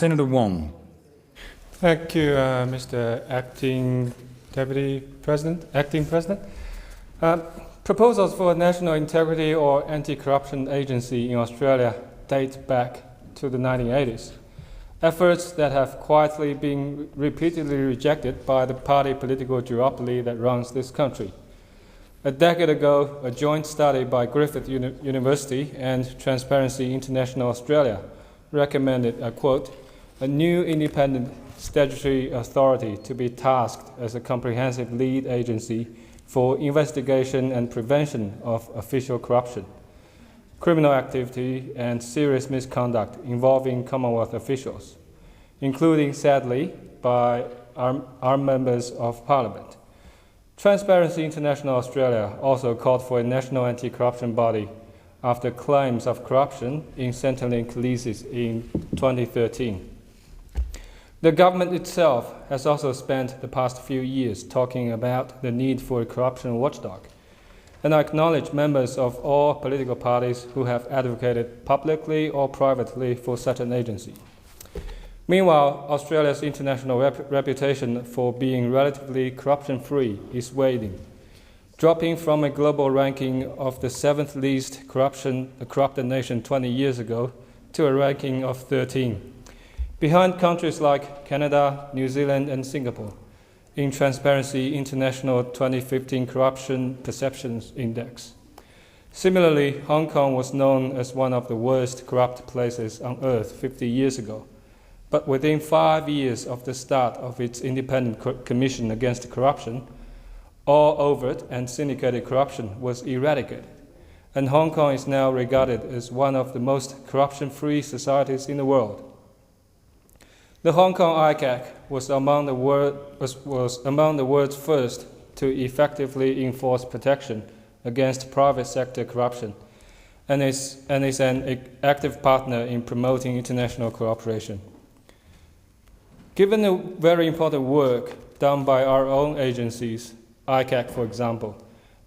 Senator Wang. Thank you, Mr. Acting President. Proposals for a national integrity or anti-corruption agency in Australia date back to the 1980s. Efforts that have quietly been repeatedly rejected by the party political duopoly that runs this country. A decade ago, a joint study by Griffith University and Transparency International Australia recommended, I quote, a new independent statutory authority to be tasked as a comprehensive lead agency for investigation and prevention of official corruption, criminal activity, and serious misconduct involving Commonwealth officials, including, sadly, by our members of Parliament. Transparency International Australia also called for a national anti-corruption body after claims of corruption in Centrelink leases in 2013. The government itself has also spent the past few years talking about the need for a corruption watchdog, and I acknowledge members of all political parties who have advocated publicly or privately for such an agency. Meanwhile, Australia's international reputation for being relatively corruption-free is waning, dropping from a global ranking of the 7th least corrupted nation 20 years ago to a ranking of 13, behind countries like Canada, New Zealand, and Singapore in Transparency International 2015 Corruption Perceptions Index. Similarly, Hong Kong was known as one of the worst corrupt places on earth 50 years ago. But within 5 years of the start of its independent commission against corruption, all overt and syndicated corruption was eradicated, and Hong Kong is now regarded as one of the most corruption-free societies in the world. The Hong Kong ICAC was among the world's first to effectively enforce protection against private sector corruption, and is an active partner in promoting international cooperation. Given the very important work done by our own agencies, ICAC for example,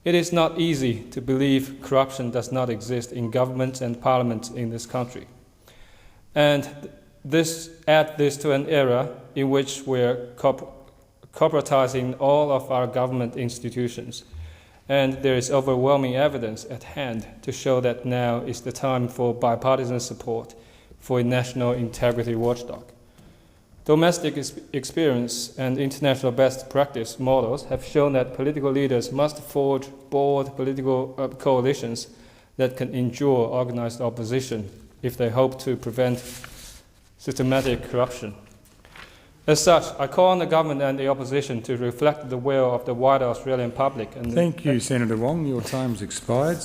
it is not easy to believe corruption does not exist in governments and parliaments in this country. And add this to an era in which we're corporatizing all of our government institutions, and there is overwhelming evidence at hand to show that now is the time for bipartisan support for a national integrity watchdog. Domestic experience and international best practice models have shown that political leaders must forge broad political coalitions that can endure organized opposition if they hope to prevent systematic corruption. As such, I call on the government and the opposition to reflect the will of the wider Australian public. Thank you, Senator Wang. Your time's expired.